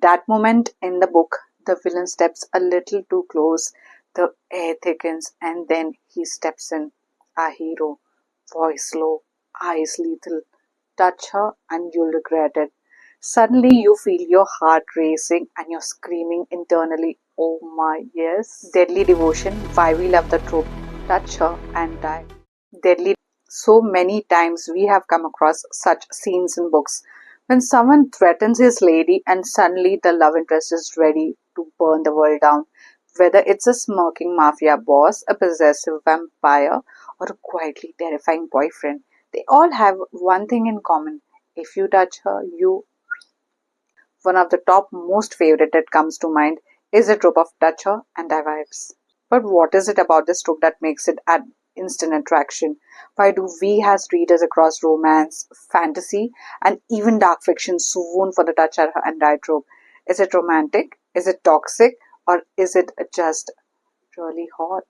That moment in the book, the villain steps a little too close, the air thickens, and then he steps in. A hero, voice low, eyes lethal. Touch her and you'll regret it. Suddenly you feel your heart racing and you're screaming internally, oh my, yes. Deadly devotion, why we love the trope. Touch her and die. Deadly. So many times we have come across such scenes in books when someone threatens his lady and suddenly the love interest is ready to burn the world down. Whether it's a smirking mafia boss, a possessive vampire, or a quietly terrifying boyfriend, they all have one thing in common. If you touch her, you. One of the top most favorite that comes to mind is the trope of touch her and die vibes. But what is it about this trope that makes it an instant attraction? Why do we as readers across romance, fantasy, and even dark fiction swoon for the touch her and die trope? Is it romantic? Is it toxic? Or is it just really hot?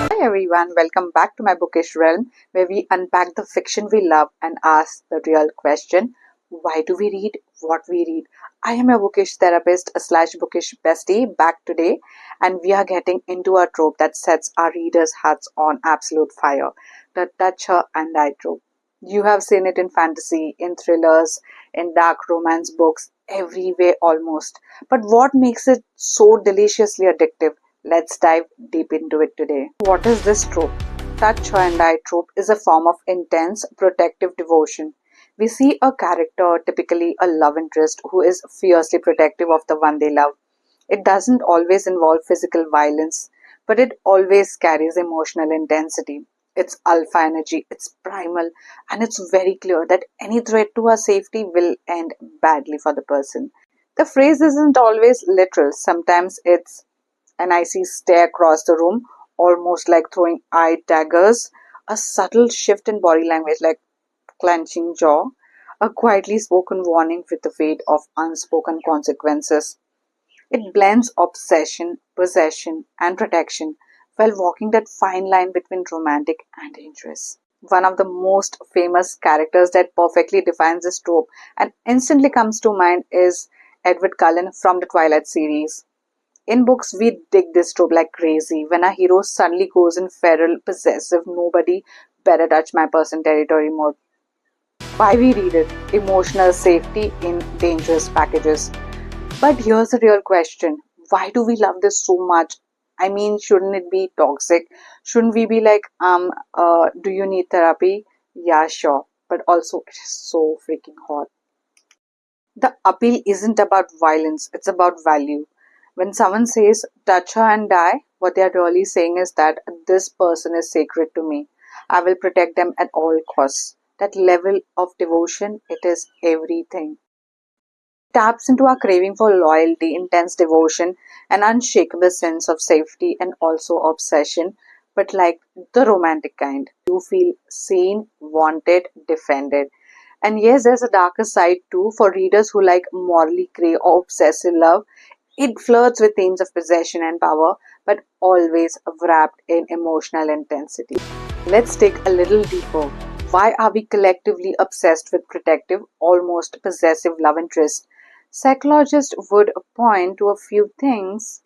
Hi everyone, welcome back to my bookish realm where we unpack the fiction we love and ask the real question, why do we read what we read? I am a bookish therapist slash bookish bestie back today, and we are getting into a trope that sets our readers' hearts on absolute fire, the touch her and die trope. You have seen it in fantasy, in thrillers, in dark romance books, everywhere almost. But what makes it so deliciously addictive? Let's dive deep into it today. What is this trope? Touch her and die trope is a form of intense protective devotion. We see a character, typically a love interest, who is fiercely protective of the one they love. It doesn't always involve physical violence, but it always carries emotional intensity. It's alpha energy, it's primal, and it's very clear that any threat to her safety will end badly for the person. The phrase isn't always literal, sometimes it's an icy stare across the room, almost like throwing eye daggers, a subtle shift in body language like clenching jaw, a quietly spoken warning with the weight of unspoken consequences. It blends obsession, possession, and protection while walking that fine line between romantic and dangerous. One of the most famous characters that perfectly defines this trope and instantly comes to mind is Edward Cullen from the Twilight series. In books, we dig this trope like crazy. When a hero suddenly goes in feral, possessive, nobody better touch my person territory mode. Why we read it? Emotional safety in dangerous packages. But here's the real question. Why do we love this so much? I mean, shouldn't it be toxic? Shouldn't we be like, do you need therapy? Yeah, sure. But also, it is so freaking hot. The appeal isn't about violence, it's about value. When someone says touch her and die, what they are really saying is that this person is sacred to me. I will protect them at all costs. That level of devotion, it is everything. Taps into our craving for loyalty, intense devotion, an unshakable sense of safety, and also obsession, but like the romantic kind. You feel seen, wanted, defended. And yes, there's a darker side too for readers who like morally grey or obsessive love. It flirts with themes of possession and power, but always wrapped in emotional intensity. Let's dig a little deeper. Why are we collectively obsessed with protective, almost possessive love interest? Psychologists would point to a few things.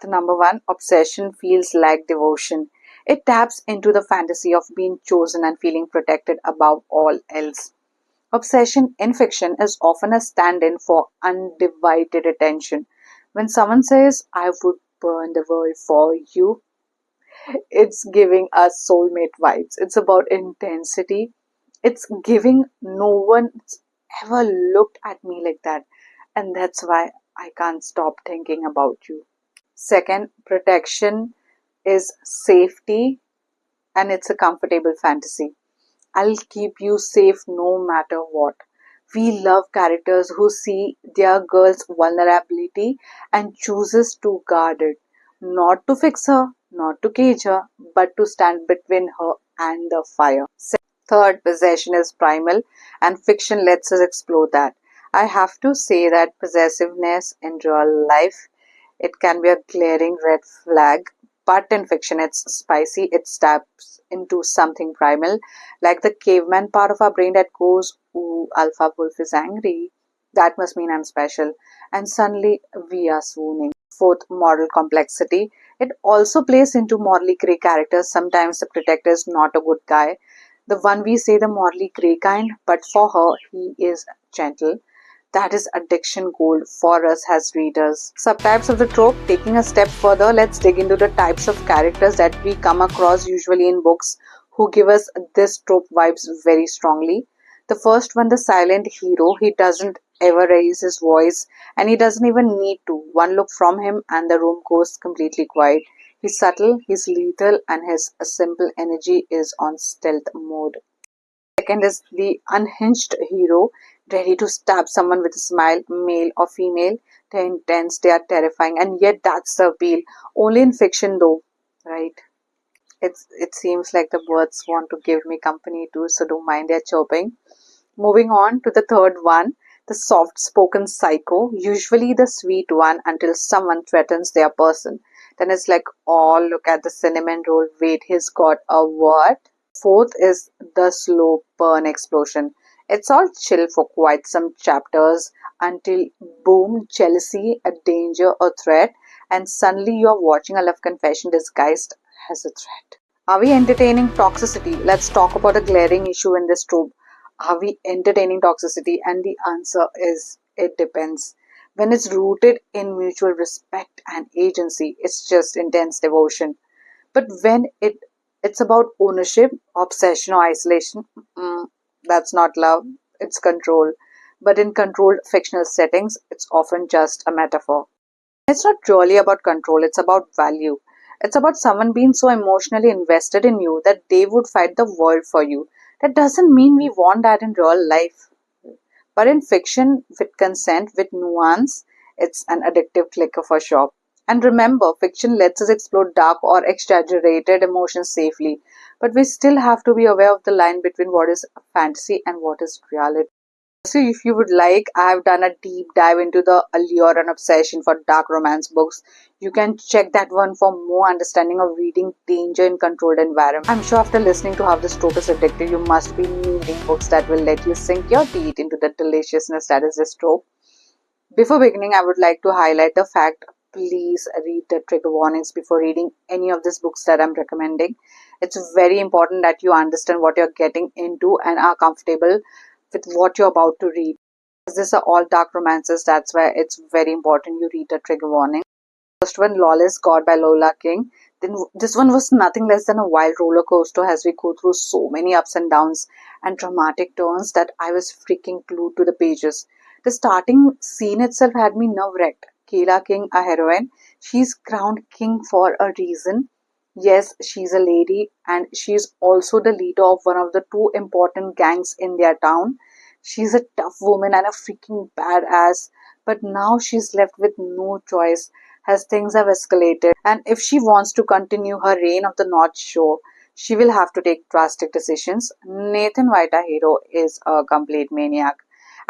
The number one, obsession feels like devotion. It taps into the fantasy of being chosen and feeling protected above all else. Obsession in fiction is often a stand in for undivided attention. When someone says, I would burn the world for you, it's giving us soulmate vibes. It's about intensity. It's giving no one's ever looked at me like that. And that's why I can't stop thinking about you. Second, protection is safety and it's a comfortable fantasy. I'll keep you safe no matter what. We love characters who see their girl's vulnerability and chooses to guard it. Not to fix her, not to cage her, but to stand between her and the fire. Third, possession is primal and fiction lets us explore that. I have to say that possessiveness in real life, it can be a glaring red flag, But in fiction, it's spicy, it stabs into something primal, like the caveman part of our brain that goes, ooh, Alpha Wolf is angry. That must mean I'm special. And suddenly we are swooning. Fourth, moral complexity. It also plays into morally grey characters. Sometimes the protector is not a good guy, the one we say the morally grey kind, but for her, he is gentle. That is addiction gold for us as readers. Subtypes of the trope. Taking a step further, let's dig into the types of characters that we come across usually in books who give us this trope vibes very strongly. The first one, the silent hero. He doesn't ever raise his voice and he doesn't even need to. One look from him and the room goes completely quiet. He's subtle, he's lethal, and his simple energy is on stealth mode. Second is the unhinged hero, ready to stab someone with a smile, male or female. They're intense, they are terrifying, and yet that's the appeal. Only in fiction, though, right? It seems like the birds want to give me company too, so don't mind their chirping. Moving on to the third one, the soft spoken psycho, usually the sweet one until someone threatens their person. Then it's like, oh, look at the cinnamon roll. Wait, he's got a what? Fourth is the slow burn explosion. It's all chill for quite some chapters until boom, jealousy, a danger, a threat, and suddenly you're watching a love confession disguised as a threat. Are we entertaining toxicity? Let's talk about a glaring issue in this trope. Are we entertaining toxicity? And the answer is it depends. When it's rooted in mutual respect and agency, it's just intense devotion. But when it's about ownership, obsession, or isolation, that's not love, it's control. But in controlled fictional settings, it's often just a metaphor. It's not really about control, it's about value. It's about someone being so emotionally invested in you that they would fight the world for you. That doesn't mean we want that in real life. But in fiction, with consent, with nuance, it's an addictive clicker for sure. And remember, fiction lets us explore dark or exaggerated emotions safely, but we still have to be aware of the line between what is fantasy and what is reality. So, if you would like, I have done a deep dive into the allure and obsession for dark romance books. You can check that one for more understanding of reading danger in controlled environments. I'm sure after listening to how this trope is addictive, you must be needing books that will let you sink your teeth into the deliciousness that is this trope. Before beginning, I would like to highlight the fact, please read the trigger warnings before reading any of these books that I'm recommending. It's very important that you understand what you're getting into and are comfortable with what you're about to read. As these are all dark romances, that's why it's very important you read the trigger warning. First one, Lawless, God by Lola King. Then this one was nothing less than a wild roller coaster as we go through so many ups and downs and dramatic turns that I was freaking glued to the pages. The starting scene itself had me nerve-wracked. Kayla King, a heroine, she's crowned king for a reason. Yes, she's a lady and she's also the leader of one of the two important gangs in their town. She's a tough woman and a freaking badass, but now she's left with no choice as things have escalated. And if she wants to continue her reign of the North Shore, she will have to take drastic decisions. Nathan White, our hero, is a complete maniac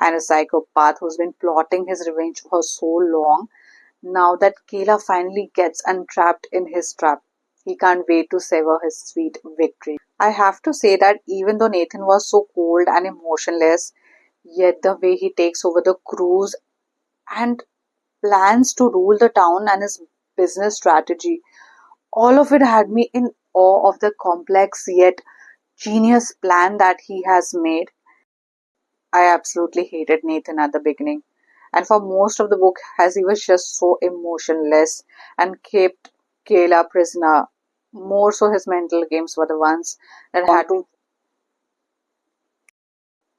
and a psychopath who's been plotting his revenge for so long. Now that Kayla finally gets entrapped in his trap, he can't wait to savor his sweet victory. I have to say that even though Nathan was so cold and emotionless, yet the way he takes over the cruise and plans to rule the town and his business strategy, all of it had me in awe of the complex yet genius plan that he has made. I absolutely hated Nathan at the beginning, and for most of the book, as he was just so emotionless and kept Kayla prisoner. More so, his mental games were the ones that had to.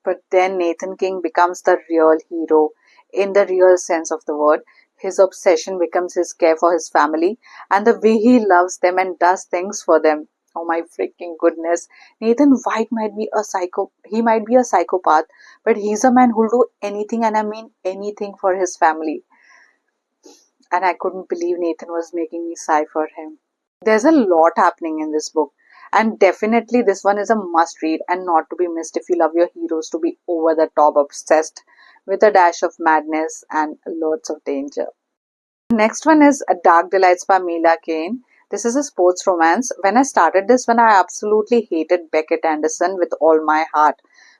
But then Nathan King becomes the real hero in the real sense of the word. His obsession becomes his care for his family and the way he loves them and does things for them. Oh my freaking goodness. Nathan White might be a he might be a psychopath, but he's a man who'll do anything, and I mean anything, for his family. And I couldn't believe Nathan was making me sigh for him. There's a lot happening in this book, and definitely this one is a must read and not to be missed if you love your heroes to be over the top obsessed with a dash of madness and loads of danger. Next one is A Dark Delights by Mila Kane. This is a sports romance. When I started this, when I absolutely hated Beckett Anderson with all my heart.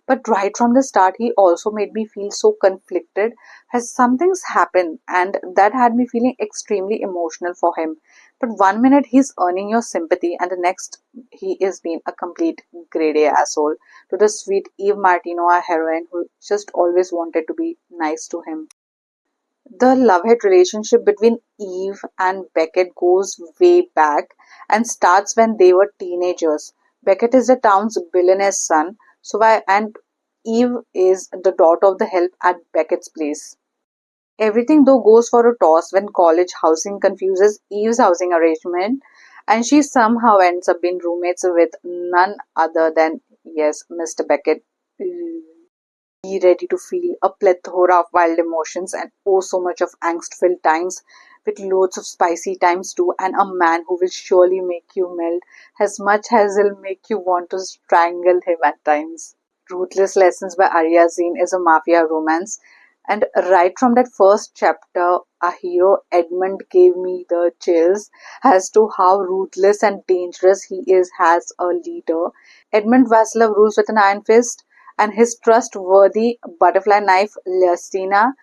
But right from the start, he also made me feel so conflicted as something's happened, and that had me feeling extremely emotional for him. But one minute he's earning your sympathy, and the next he is being a complete grade A asshole to the sweet Eve Martino, a heroine who just always wanted to be nice to him. The love-hate relationship between Eve and Beckett goes way back and starts when they were teenagers. Beckett is the town's billionaire's son, and Eve is the daughter of the help at Beckett's place. Everything though goes for a toss when college housing confuses Eve's housing arrangement, and she somehow ends up being roommates with none other than, yes, Mr. Beckett. Be ready to feel a plethora of wild emotions and oh so much of angst-filled times with loads of spicy times too, and a man who will surely make you melt as much as he'll make you want to strangle him at times. Ruthless Lessons by Aria Zinn is a mafia romance, and right from that first chapter, our hero Edmund gave me the chills as to how ruthless and dangerous he is as a leader. Edmund Vasilov rules with an iron fist, and his trustworthy butterfly knife Lustina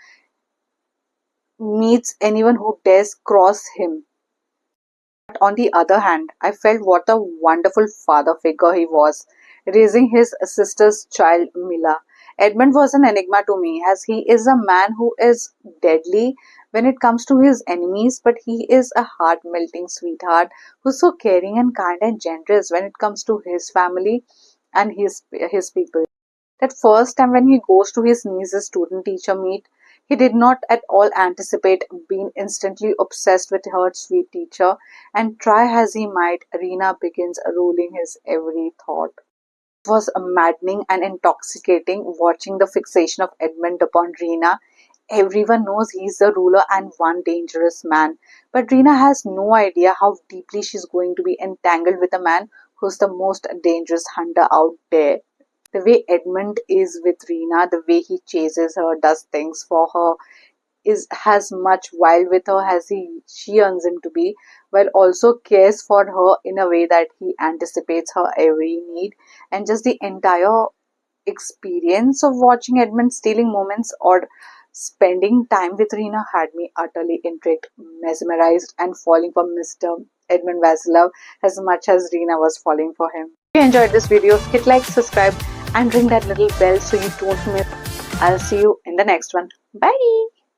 meets anyone who dares cross him. But on the other hand, I felt what a wonderful father figure he was, raising his sister's child Mila. Edmund was an enigma to me, as he is a man who is deadly when it comes to his enemies, but he is a heart melting sweetheart who's so caring and kind and generous when it comes to his family and his people. That first time when he goes to his niece's student teacher meet, he did not at all anticipate being instantly obsessed with her sweet teacher, and try as he might, Rena begins ruling his every thought. It was maddening and intoxicating watching the fixation of Edmund upon Rena. Everyone knows he's the ruler and one dangerous man, but Rena has no idea how deeply she's going to be entangled with a man who's the most dangerous hunter out there. The way Edmund is with Rena, the way he chases her, does things for her, is as much wild with her as she earns him to be, while also cares for her in a way that he anticipates her every need, and just the entire experience of watching Edmund stealing moments or spending time with Rena had me utterly intrigued, mesmerized, and falling for Mr. Edmund Vasilov as much as Rena was falling for him. If you enjoyed this video, hit like, subscribe, and ring that little bell so you don't miss. I'll see you in the next one. Bye!